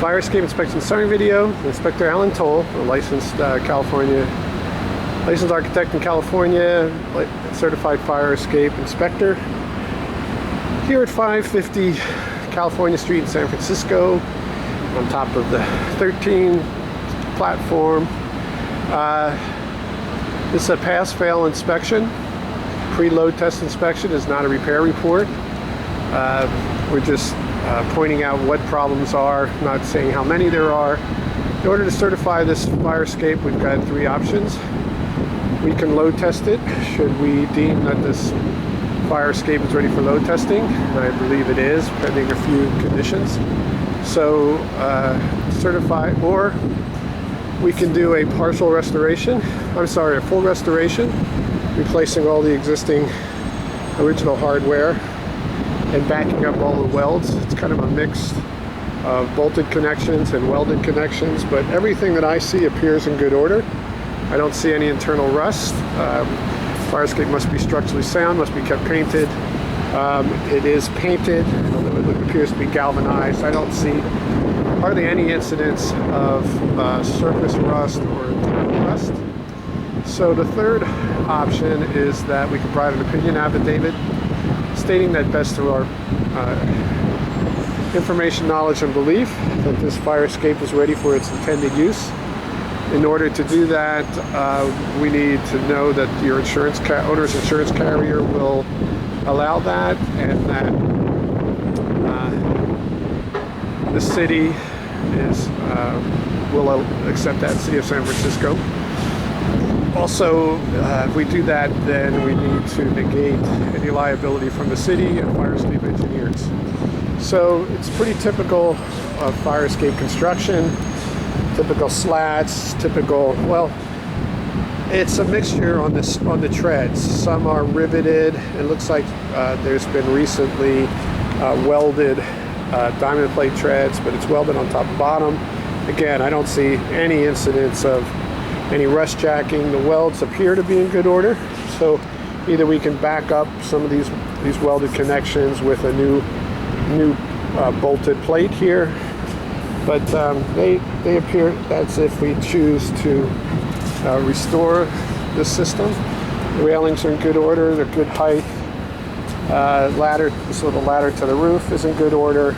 Fire escape inspection summary video. Inspector Alan Toll, a licensed licensed architect in California, certified fire escape inspector. Here at 550 California Street in San Francisco, on top of the 13 platform. This is a pass-fail inspection. Pre-load test inspection is not a repair report. We're just pointing out what problems are, not saying how many there are. In order to certify this fire escape, we've got three options. We can load test it should we deem that this fire escape is ready for load testing, and I believe it is, pending a few conditions. So certify, or we can do a partial restoration. I'm sorry, a full restoration, replacing all the existing original hardware and backing up all the welds. It's kind of a mix of bolted connections and welded connections, but everything that I see appears in good order. I don't see any internal rust. Fire escape must be structurally sound, must be kept painted. It is painted, although it appears to be galvanized. I don't see hardly any incidents of surface rust or internal rust. So the third option is that we can provide an opinion affidavit stating that best of our information, knowledge, and belief that this fire escape is ready for its intended use. In order to do that, we need to know that your owner's insurance carrier will allow that, and that the city will accept that, City of San Francisco. Also, if we do that, then we need to negate any liability from the city and fire escape engineers. So it's pretty typical of fire escape construction, typical slats, typical, well, it's a mixture on the treads. Some are riveted. It looks like there's been recently welded diamond plate treads, but it's welded on top and bottom. Again, I don't see any incidents of any rust jacking. The welds appear to be in good order, so either we can back up some of these welded connections with a new bolted plate here, but they appear, that's if we choose to restore the system. The railings are in good order, they're good height. This little ladder to the roof is in good order.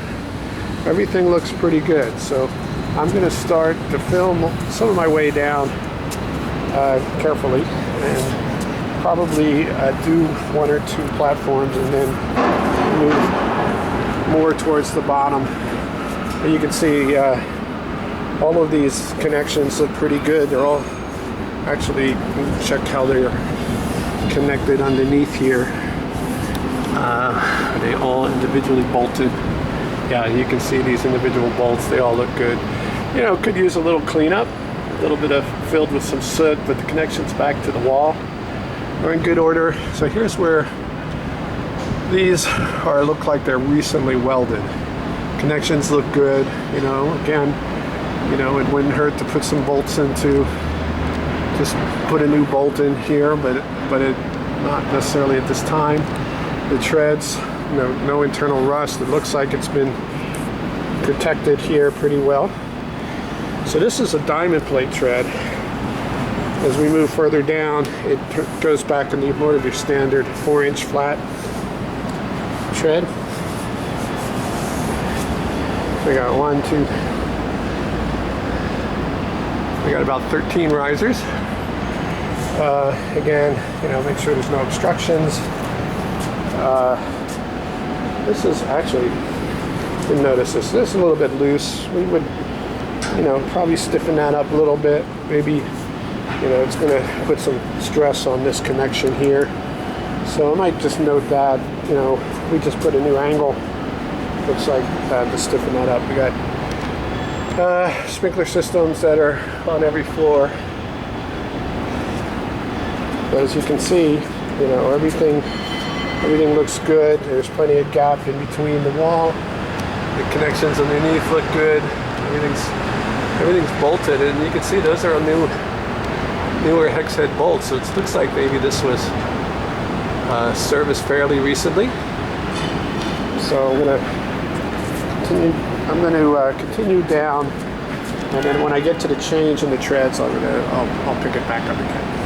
Everything looks pretty good. So I'm going to start to film some of my way down carefully, and probably do one or two platforms and then move more towards the bottom. And you can see all of these connections look pretty good. They're all actually, check how they're connected underneath here. Are they all individually bolted? Yeah, you can see these individual bolts. They all look good. You know, could use a little cleanup, a little bit of filled with some soot, but the connections back to the wall are in good order. So here's where these look like they're recently welded. Connections look good. You know, again, you know, it wouldn't hurt to put some bolts into, just put a new bolt in here, but it not necessarily at this time. The treads, no internal rust. It looks like it's been protected here pretty well. So this is a diamond plate tread. As we move further down, it goes back to more of your standard 4-inch flat tread. We got we got about 13 risers. Again, you know, make sure there's no obstructions. This is actually, didn't notice this. This is a little bit loose. We would, you know, probably stiffen that up a little bit. Maybe, you know, it's going to put some stress on this connection here. So I might just note that, you know, we just put a new angle. Looks like to stiffen that up. We got sprinkler systems that are on every floor. But as you can see, you know, everything looks good. There's plenty of gap in between the wall. The connections underneath look good. Everything's bolted, and you can see those are newer hex head bolts. So it looks like maybe this was serviced fairly recently. So I'm gonna continue I'm going to continue down, and then when I get to the change in the treads, I'll pick it back up again.